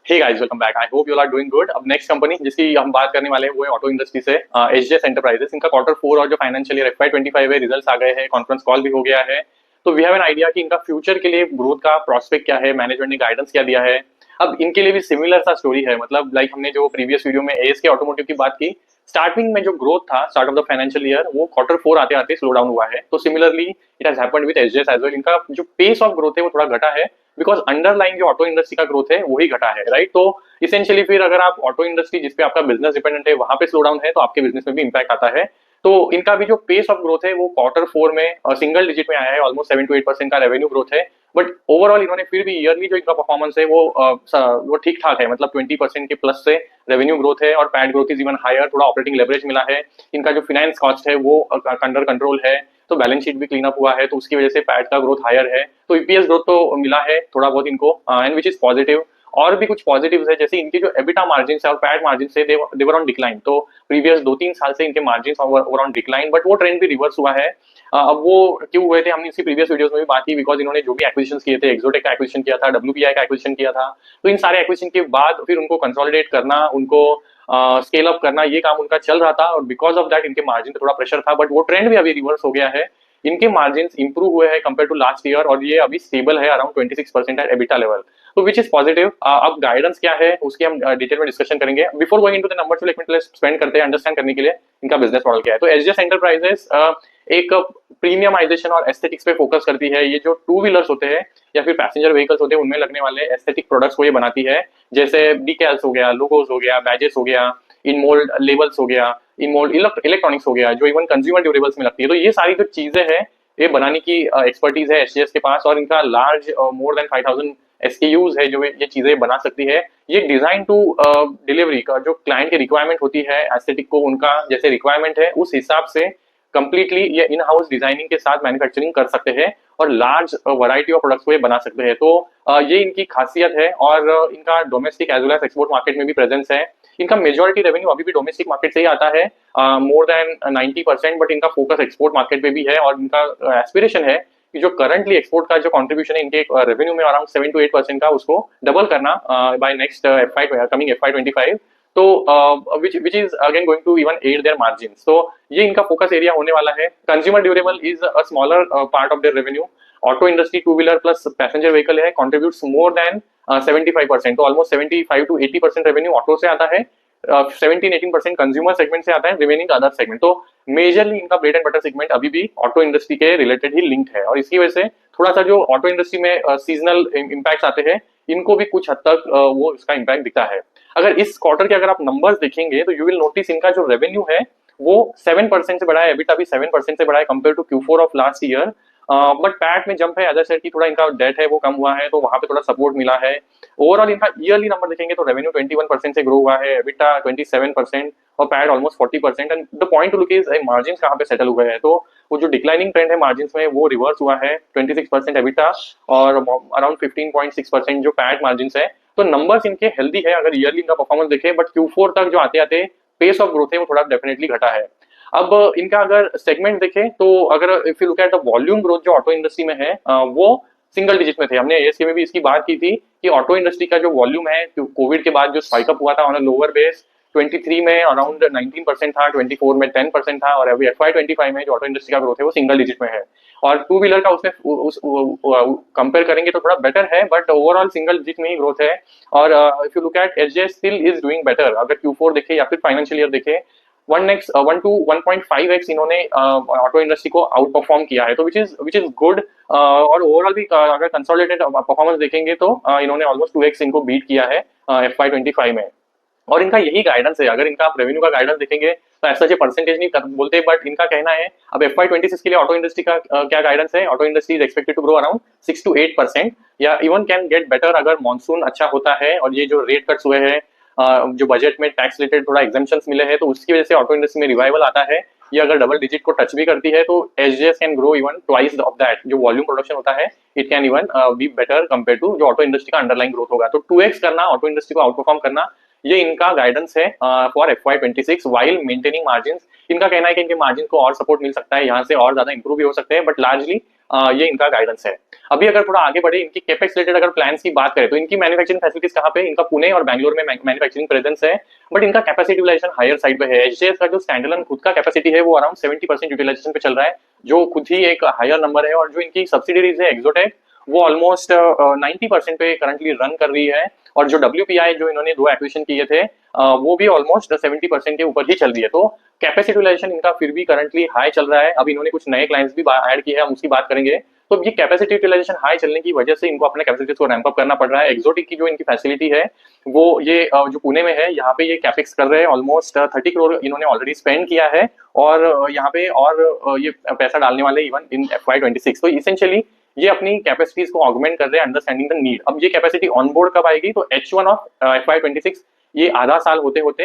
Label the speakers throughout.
Speaker 1: Hey guys, welcome back. I hope you are doing good. अब next company जिसकी हम बात करने वाले हैं वो है ऑटो इंडस्ट्री से एसजेएस एंटरप्राइजेस। इनका क्वार्टर 4 और जो फाइनेंशियल ईयर FY25 है, रिजल्ट्स आ गए हैं, कॉन्फ्रेंस कॉल भी हो गया है। तो वी हैव एन आइडिया कि इनका फ्यूचर के लिए ग्रोथ का प्रोस्पेक्ट क्या है, मैनेजमेंट ने गाइडेंस क्या दिया है। अब इनके लिए भी सिमिलर सा स्टोरी है, मतलब लाइक हमने जो प्रीवियस वीडियो में एएसके ऑटोमोटिव की बात की, स्टार्टिंग में जो ग्रोथ था start of the financial year, वो क्वार्टर 4 आते आते स्लो डाउन हुआ है। तो similarly it has happened with SJS as well. इनका जो पेस ऑफ ग्रोथ है वो थोड़ा घटा है, बिकॉज अंडरलाइन जो ऑटो इंडस्ट्री का ग्रोथ है वही घटा है, राइट। तो इसेंशियली फिर अगर आप ऑटो इंडस्ट्री जिसपे आपका बिजनेस डिपेंडेंट है वहां पे स्लो डाउन है तो आपके बिजनेस में भी इंपैक्ट आता है। तो इनका भी जो पेस ऑफ ग्रोथ है वो क्वार्टर 4 में सिंगल डिजिट में आया है, ऑलमोस्ट 7 to 8% का रेवेन्यू ग्रोथ है। बट ओवरऑल इन्होंने फिर भी ईयरली जो इनका परफॉर्मेंस है वो ठीक ठाक है, मतलब 20% के प्लस से रेवेन्यू ग्रोथ है और PAT growth is even higher, थोड़ा ऑपरेटिंग लेवरेज मिला है। इनका जो फाइनेंस कॉस्ट है वो अंडर कंट्रोल है, तो बैलेंस शीट भी क्लीन अप हुआ है, तो उसकी वजह से पैट का ग्रोथ हायर है। तो ईपीएस ग्रोथ तो मिला है थोड़ा बहुत इनको, एंड विच इज पॉजिटिव। और भी कुछ पॉजिटिव्स है, जैसे इनके जो एबिटा मार्जिन है और पैट मार्जिन है देवर ऑन डिक्लाइन। तो प्रीवियस 2-3 साल से इनके margin over on decline, but वो ट्रेंड भी रिवर्स हुआ है। अब वो क्यों हुए थे हमने इसकी प्रीवियस वीडियोस में भी बात की, बिकॉज इन्होंने जो भी एक्विजिशन किए थे, एक्सोटेक का एक्विजिशन किया था, डब्ल्यूपीआई का एक्विजिशन किया था, तो इन सारे एक्विजिशन के बाद फिर उनको कंसोलिडेट करना, उनको स्केल अप करना, ये काम उनका चल रहा था और बिकॉज ऑफ दैट इनके मार्जिन पे थोड़ा प्रेशर था। बट वो ट्रेंड भी अभी रिवर्स हो गया है, इनके मार्जिन इंप्रूव हुए हैं कंपेयर टू लास्ट ईयर और ये अभी स्टेबल है अराउंड 26% एट एबिटा लेवल, तो विच इज पॉजिटिव। अब गाइडेंस क्या है उसकी हम डिटेल में डिस्कशन करेंगे। Before going into the numbers, एक मिनट स्पेंड करते हैं अंडरस्टैंड करने के लिए इनका बिजनेस मॉडल क्या है। तो एसजेएस एंटरप्राइजेस एक प्रीमियमाइजेशन और एस्थेटिक्स पे फोकस करती है। ये जो टू व्हीलर्स होते हैं या फिर पैसेंजर व्हीकल्स होते हैं उनमें लगने वाले एस्थेटिक प्रोडक्ट्स को ये बनाती है, जैसे डीकैल्स हो गया, लोगोस हो गया, बैजेस हो गया, इन मोल्ड लेबल्स हो गया, इन मोल्ड इलेक्ट्रॉनिक्स हो गया, जो इवन कंज्यूमर ड्यूरेबल्स में लगती है। तो ये सारी जो चीजें हैं ये बनाने की एक्सपर्टीज है एसजीएस के पास, और इनका लार्ज मोर देन 5000 SKUs है जो ये चीजें बना सकती है। ये डिजाइन टू डिलीवरी का जो क्लाइंट की रिक्वायरमेंट होती है एस्थेटिक को, उनका जैसे रिक्वायरमेंट है उस हिसाब से कंप्लीटली ये इन हाउस डिजाइनिंग के साथ मैन्युफैक्चरिंग कर सकते हैं और लार्ज वैरायटी ऑफ प्रोडक्ट्स को ये बना सकते हैं। तो ये इनकी खासियत है, और इनका domestic as well as export market में भी प्रेजेंस है। इनका मेजोरिटी रेवेन्यू अभी भी डोमेस्टिक मार्केट से ही आता है, मोर देन 90%, बट इनका फोकस एक्सपोर्ट मार्केट पे भी है। और इनका एस्पिरेशन है कि जो करंटली एक्सपोर्ट का जो कंट्रीब्यूशन है इनके रेवेन्यू में अराउंड 7 to 8% का, उसको डबल करना बाय नेक्स्ट कमिंग FY25। तो which is again going to even add their margins. तो ये इनका फोकस एरिया होने वाला है। Consumer durable is a smaller part of their revenue. Auto industry two wheeler plus passenger vehicle है, contributes more than 75%। तो almost 75 to 80% revenue auto से आता है, 17-18% कंज्यूमर सेगमेंट से आता है, रिमेनिंग अदर सेगमेंट। तो मेजरली इनका ब्रेड एंड बटर सेगमेंट अभी भी ऑटो इंडस्ट्री के रिलेटेड ही लिंक्ड है, और इसकी वजह से थोड़ा सा जो ऑटो इंडस्ट्री में सीजनल इम्पैक्ट आते हैं इनको भी कुछ हद तक वो इसका इम्पैक्ट दिखता है। अगर इस क्वार्टर के अगर आप नंबर्स देखेंगे तो यू विल नोटिस इनका जो रेवेन्यू है वो 7% से बढ़ा है, एबिटा भी 7% से बढ़ा है compare to Q4 of last year. But PAT में जंप है, अदर साइड की थोड़ा इनका डेट है वो कम हुआ है, तो वहां पे थोड़ा सपोर्ट मिला है। ओवरऑल इनका ईयरली नंबर देखेंगे तो रेवेन्यू 21% से ग्रो हुआ है, एबिटा 27% और PAT almost 40%। And the point two look is margin कहाँ पे सेटल हुए हैं, तो वो जो डिक्लाइनिंग ट्रेंड है मार्जिन में वो रिवर्स हुआ है, 26% एबिटा और अराउंड 15.6% जो पैट मार्जिन है। तो नंबर्स इनके हेल्दी है अगर ईयरली इनका परफॉर्मेंस देखें, बट Q4 तक जो आते आते पेस ऑफ ग्रोथ है वो थोड़ा डेफिनेटली घटा है। अब इनका अगर सेगमेंट देखें तो अगर if you look at the volume growth जो ऑटो इंडस्ट्री में है वो सिंगल डिजिट में थे। हमने एएसके में भी इसकी बात की थी कि ऑटो इंडस्ट्री का जो वॉल्यूम है कोविड के बाद जो स्पाइक अप हुआ था ऑन अ लोअर बेस, 23 में अराउंड 19% था, 24 में 10% था, और अभी FY25 में जो ऑटो इंडस्ट्री का ग्रोथ है वो सिंगल डिजिट में है। और टू व्हीलर का उसमें कंपेयर करेंगे तो थोड़ा बेटर है, बट ओवरऑल सिंगल डिजिट में ही ग्रोथ है। और if you look at SJS still is doing better, अगर Q4 देखे या फिर फाइनेंशियल ईयर देखे 1 to 1.5x इन्होंने ऑटो इंडस्ट्री को आउट परफॉर्म किया है, तो विच इज गुड। और ओवरऑल भी अगर कंसोलिडेटेड परफॉर्मेंस देखेंगे तो इन्होंने ऑलमोस्ट 2x इनको बीट किया है FY25 में। और इनका यही गाइडेंस है, अगर इनका आप रेवेन्यू का गाइडेंस देखेंगे तो ऐसा जो परसेंटेज नहीं बोलते, बट इनका कहना है अब FY26 के लिए ऑटो इंडस्ट्री का क्या गाइडेंस है, auto industry is expected to grow around 6 to 8% या इवन कैन गेट बेटर अगर मॉनसून अच्छा होता है, और ये जो रेट कट्स हुए हैं, जो बजट में टैक्स रिलेटेड थोड़ा एग्जाम्पशंस मिले हैं, तो उसकी वजह से ऑटो इंडस्ट्री में रिवाइवल आता है। ये अगर डबल डिजिट को टच भी करती है तो SJS can grow even twice of that, जो वॉल्यूम प्रोडक्शन होता है it can even be better compare to जो ऑटो इंडस्ट्री का अंडरलाइन ग्रोथ होगा। तो 2x करना, ऑटो इंडस्ट्री को आउट परफॉर्म करना, ये इनका गाइडेंस है for FY26 while maintaining margin. इनका कहना है कि इनके मार्जिन को और सपोर्ट मिल सकता है, यहाँ से और ज्यादा इंप्रूव भी हो सकते हैं, बट लार्जली ये इनका गाइडेंस है। अभी अगर थोड़ा आगे बढ़े, इनकी कैपेक्स रिलेटेड अगर प्लान्स की बात करें तो इनकी मैन्युफैक्चरिंग फैसिलिटीज कहाँ पे, इनका पुणे और बैंगलोर में मैन्युफैक्चरिंग प्रेजेंस है, बट इनका कैपेसिटी यूटिलाइजेशन हायर साइड पे है। एचजेएस का जो स्टैंडअलोन खुद का कैपेसिटी है वो अराउंड 70% यूटिलाइजेशन पे चल रहा है, जो खुद ही एक हायर नंबर है। और जो इनकी सब्सिडीज है एक्सोटेक, वो ऑलमोस्ट 90% पे करंटली रन कर रही है। और जो WPI जो इन्होंने 2 एक्विजिशन किए थे वो भी ऑलमोस्ट 70% के ऊपर ही चल रही है। तो कैपेसिटी यूटिलाइजेशन इनका फिर भी करंटली हाई चल रहा है। अब इन्होंने कुछ नए क्लाइंट्स भी ऐड किए हैं, हम उसकी बात करेंगे। तो ये कैपेसिटी यूटिलाइजेशन हाई चलने की वजह से इनको अपने कैपेसिटीज को रैंप अप करना पड़ रहा है। एक्सोटिक की जो इनकी फैसिलिटी है वो ये जो पुणे में है, यहाँ पे ये कैपेक्स कर रहे हैं, ऑलमोस्ट 30 करोड़ इन्होंने ऑलरेडी स्पेंड किया है, और यहाँ पे और ये पैसा डालने वाले इवन इन FY26। तो इसेंशियली ये अपनी कैपेसिटीज को ऑगमेंट कर रहे हैं, अंडरस्टैंडिंग द नीड। अब ये कैपेसिटी ऑन बोर्ड कब आएगी, तो H1 ऑफ FY26, ये आधा साल होते होते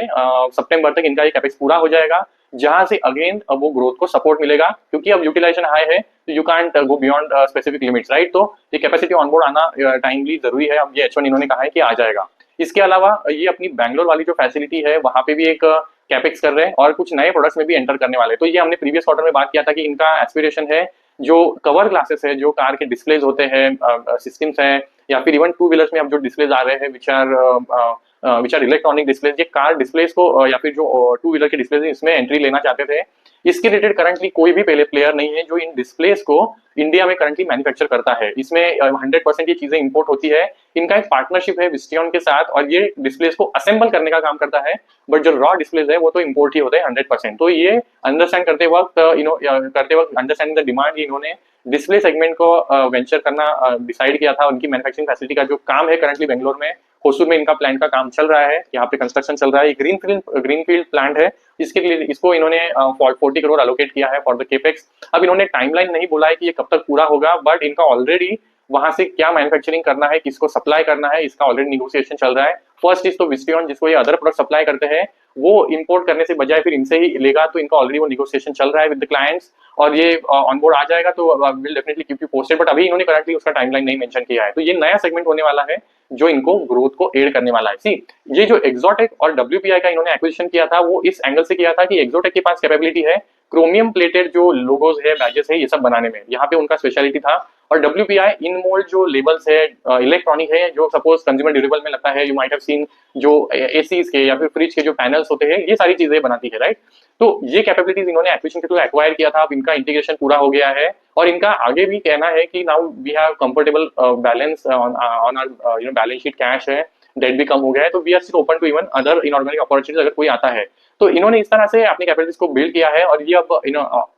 Speaker 1: सितंबर तक इनका ये कैपेक्स पूरा हो जाएगा, जहां से अगेन वो ग्रोथ को सपोर्ट मिलेगा, क्योंकि अब यूटिलाइजेशन हाई है तो you can't go beyond specific limits, right. तो ये कैपेसिटी ऑन बोर्ड आना टाइमली जरूरी है। अब ये H1 इन्होंने कहा है कि आ जाएगा। इसके अलावा ये अपनी बैंगलोर वाली जो फैसिलिटी है वहां पे भी एक कैपेक्स कर रहे हैं, और कुछ नए प्रोडक्ट्स में भी एंटर करने वाले। तो ये हमने प्रीवियस क्वार्टर में बात किया था कि इनका एस्पिरेशन है जो कवर ग्लासेस है, जो कार के डिस्प्लेज होते हैं, सिस्टम्स हैं, या फिर इवन टू व्हीलर्स में अब जो डिस्प्लेज आ रहे हैं विच आर इलेक्ट्रॉनिक डिस्प्लेज, ये कार डिस्प्लेज को या फिर जो टू व्हीलर के डिस्प्लेज इसमें एंट्री लेना चाहते थे। इसके रिलेटेड करंटली कोई भी पहले प्लेयर नहीं है जो इन डिस्प्लेस को इंडिया में करंटली मैन्युफैक्चर करता है। इसमें 100% ये चीजें इंपोर्ट होती है। इनका एक पार्टनरशिप है विस्टियन के साथ, और ये डिस्प्लेस को असेंबल करने का काम करता है, बट जो रॉ डिस्प्लेस है वो तो इंपोर्ट ही होते हैं 100%। तो ये अंडरस्टैंड करते वक्त अंडरस्टैंडिंग द डिमांड, इन्होंने डिस्प्ले सेगमेंट को वेंचर करना डिसाइड किया था। उनकी मैन्युफैक्चरिंग फैसिलिटी का जो काम है करंटली बेंगलोर में होसूर में इनका प्लांट का काम चल रहा है, यहाँ पे कंस्ट्रक्शन चल रहा है। ग्रीनफील्ड प्लांट है, इसके लिए इसको इन्होंने 40 करोड़ अलोकेट किया है फॉर द केपेक्स। अब इन्होंने टाइमलाइन नहीं बोला है कि ये कब तक पूरा होगा, बट इनका ऑलरेडी वहां से क्या मैन्युफैक्चरिंग करना है, किसको सप्लाई करना है, इसका ऑलरेडी निगोशिएशन चल रहा है। फर्स्ट इज तो विस्टियन, जिसको ये अदर प्रोडक्ट सप्लाई करते हैं, वो इंपोर्ट करने से बजाय फिर इनसे ही लेगा, तो इनका ऑलरेडी वो निगोशिएशन चल रहा है विद द क्लाइंट्स, और ये ऑन बोर्ड आ जाएगा तो will definitely keep you posted. But अभी इन्होंने करंटली उसका टाइमलाइन नहीं मेंशन किया है। तो ये नया सेगमेंट होने वाला है जो इनको ग्रोथ को एड करने वाला है। सी, ये जो एक्सोटेक और WPI का इन्होंने एक्विजिशन किया था वो इस एंगल से किया था कि एक्सोटेक के पास कैपेबिलिटी है क्रोमियम प्लेटेड जो लोगोज है, बैजेस है, ये सब बनाने में, यहाँ पे उनका स्पेशलिटी था। और WPI इन मोल्ड जो लेबल्स है, इलेक्ट्रॉनिक है, जो सपोज कंज्यूमर ड्यूरेबल में लगता है, यू माइट हैव सीन जो एसीज के या फिर फ्रिज के जो पैनल्स होते हैं, ये सारी चीजें बनाती है, राइट। तो ये कैपेबिलिटीज इन्होंने एक्विजिशन के थ्रू एक्वायर किया था। अब इनका इंटीग्रेशन पूरा हो गया है, और इनका आगे भी कहना है कि now we have comfortable balance on our balance sheet, cash है, डेट भी कम हो गया है, तो we are still open to even other inorganic opportunities अगर कोई आता है। तो इन्होंने इस तरह से अपनी कैपेबिलिटीज को बिल्ड किया है, और ये अब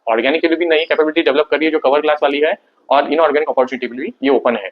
Speaker 1: ऑर्गेनिक के लिए भी नई कैपेबिलिटी डेवलप कर रही है जो कवर ग्लास वाली है, और इनऑर्गेनिक अपॉर्चुनिटी के लिए भी ये ओपन है।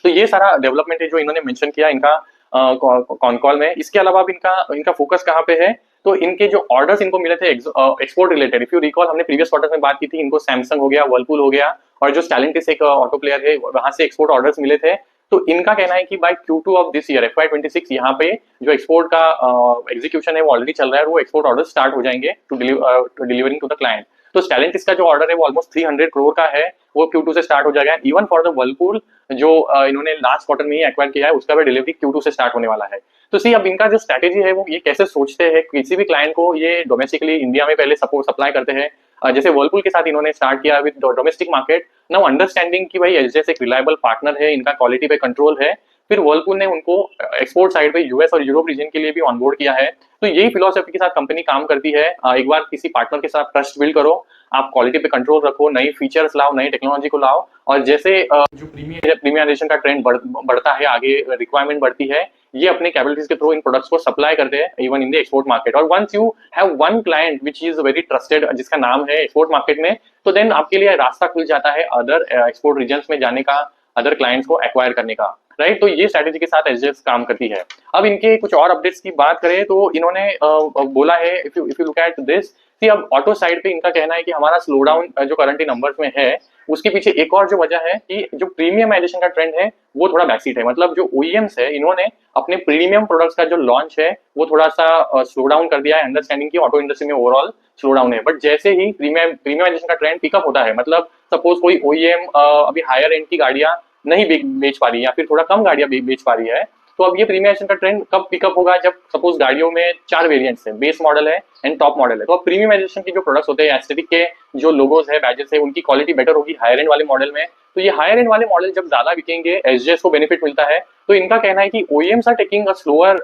Speaker 1: तो ये सारा डेवलपमेंट है जो इन्होंने मेंशन किया इनका कॉन कॉल में। इसके अलावा अब इनका फोकस कहाँ पे है, तो इनके जो ऑर्डर्स इनको मिले थे export related, if you recall हमने प्रीवियस क्वार्टर में बात की थी, इनको सैमसंग हो गया, वर्लपूल हो गया, और जो स्टैलेंटिस एक ऑटो प्लेयर है, वहां से एक्सपोर्ट ऑर्डर्स मिले थे। तो इनका कहना है कि bye Q2 of this year FY26 यहाँ पे जो एक्सपोर्ट का एग्जीक्यूशन है वो ऑलरेडी चल रहा है, वो एक्सपोर्ट ऑर्डर स्टार्ट हो जाएंगे to delivering to the client. तो स्टैलेंटिस का जो ऑर्डर है वो ऑलमोस्ट 300 करोड़ का है, वो Q2 से स्टार्ट हो जाएगा। इवन फॉर द वर्लपूल जो इन्होंने लास्ट क्वार्टर में ही एक्वायर किया है, उसका भी डिलीवरी Q2 से स्टार्ट होने वाला है। तो सी, अब इनका जो स्ट्रैटेजी है वो ये कैसे सोचते हैं, किसी भी क्लाइंट को ये डोमेस्टिकली इंडिया में पहले सपोर्ट सप्लाई करते हैं, जैसे वर्लपूल के साथ इन्होंने स्टार्ट किया with domestic market, now understanding कि भाई एसजेएस एक रिलायबल पार्टनर है, इनका क्वालिटी पे कंट्रोल है। फिर वर्लपूल ने उनको एक्सपोर्ट साइड पे यूएस और यूरोप रीजन के लिए भी ऑनबोर्ड किया है। तो यही फिलोसफी के साथ कंपनी काम करती है। एक बार किसी पार्टनर के साथ ट्रस्ट बिल्ड करो, आप क्वालिटी पे कंट्रोल रखो, नई फीचर्स लाओ, नई टेक्नोलॉजी को लाओ, और जैसे जो प्रीमियराइजेशन का ट्रेंड बढ़ता है, आगे रिक्वायरमेंट बढ़ती है, ये अपने कैपेबिलिटीज के थ्रू इन प्रोडक्ट्स को सप्लाई करते हैं even in the export market. और once you have one client which is very trusted, जिसका नाम है एक्सपोर्ट मार्केट में, तो देन आपके लिए रास्ता खुल जाता है अदर एक्सपोर्ट रीजन्स में जाने का, अदर क्लाइंट्स को एक्वायर करने का, राइट। तो ये स्ट्रेटेजी के साथ एसजेएस काम करती है। अब इनके कुछ और अपडेट्स की बात करें तो इन्होंने बोला है, if you look at this, अब ऑटो साइड पे इनका कहना है कि हमारा स्लो डाउन जो करंटली नंबर्स में है, उसके पीछे एक और जो वजह है कि जो प्रीमियमाइजेशन का ट्रेंड है वो थोड़ा बैकसीट है। मतलब जो ओईएम्स है, इन्होंने अपने प्रीमियम प्रोडक्ट्स का जो लॉन्च है वो थोड़ा सा स्लो डाउन कर दिया है, अंडरस्टैंडिंग की ऑटो इंडस्ट्री में ओवरऑल स्लो डाउन है। बट जैसे ही प्रीमियमाइजेशन का ट्रेंड पिकअप होता है, मतलब सपोज कोई ओईएम अभी हायर एंड की गाड़ियां नहीं बेच पा रही है, या फिर थोड़ा कम गाड़ियां बेच पा रही है, तो अब ये प्रीमियमाइजेशन का ट्रेंड कब पिकअप होगा, जब सपोज गाड़ियों में 4 वेरिएंट्स है, बेस मॉडल है एंड टॉप मॉडल है, तो अब प्रीमियमाइजेशन की जो प्रोडक्ट्स होते हैं, एस्थेटिक के जो लोगोस है, बैजेस है, उनकी क्वालिटी बेटर होगी हायर एंड वाले मॉडल में। तो ये हायर एंड वाले मॉडल जब ज्यादा बिकेंगे, एसजेएस को बेनिफिट मिलता है। तो इनका कहना है कि OEMs are taking a slower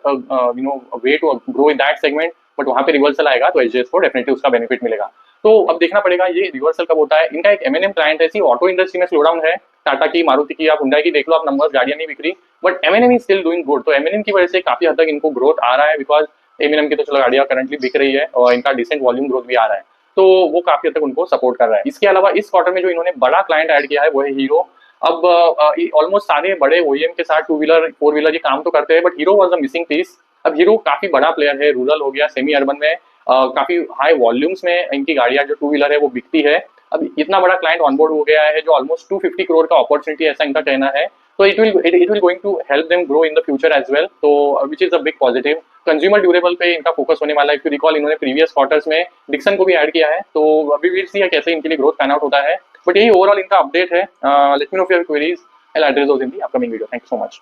Speaker 1: way to grow in that segment, but वहां पे रिवर्सल आएगा तो एसजेएस को डेफिनेटली उसका बेनिफिट मिलेगा। तो अब देखना पड़ेगा ये रिवर्सल कब होता है। इनका एक एमएनएम क्लाइंट है, ऑटो इंडस्ट्री में स्लो डाउन है, टाटा की, मारुति की, आप हुंडई की देख लो, आप नंबर्स, गाड़ियां नहीं बिक रही, but M&M is still doing good. तो एमएनएम की वजह से काफी हद तक इनको ग्रोथ आ रहा है, बिकॉज एमएनएम की तो चलो गाड़ियां करंटली बिक रही है और इनका डिसेंट वॉल्यूम ग्रोथ भी आ रहा है, तो वो काफी हद तक उनको सपोर्ट कर रहा है। इसके अलावा इस क्वार्टर में जो इन्होंने बड़ा क्लाइंट ऐड किया है वो है हीरो। अब ऑलमोस्ट सारे बड़े ओईएम के साथ टू व्हीलर, फोर व्हीलर ये काम तो करते हैं, but Hero was the missing piece. अब हीरो काफी बड़ा प्लेयर है, रूरल हो गया, सेमी अर्बन में काफी हाई वॉल्यूम्स में इनकी गाड़ियां जो टू व्हीलर है वो बिकती है। अब इतना बड़ा क्लाइंट ऑनबोर्ड हो गया है, जो ऑलमोस्ट 250 करोड़ का अपॉर्चुनिटी, ऐसा इनका कहना है। तो it will going to help them grow in the future as well, तो which is a big positive. Consumer durable पे इनका फोकस होने वाला है। इफ यू रिकॉल, इन्होंने प्रीवियस क्वार्टर्स में डिक्सन को भी ऐड किया है, तो अभी विल सी कैसे इनके लिए ग्रोथ पैन आउट होता है। बट यही ओवरऑल इनका अपडेट है। Let me know if you have queries, I will address those in the upcoming video. Thank you so much.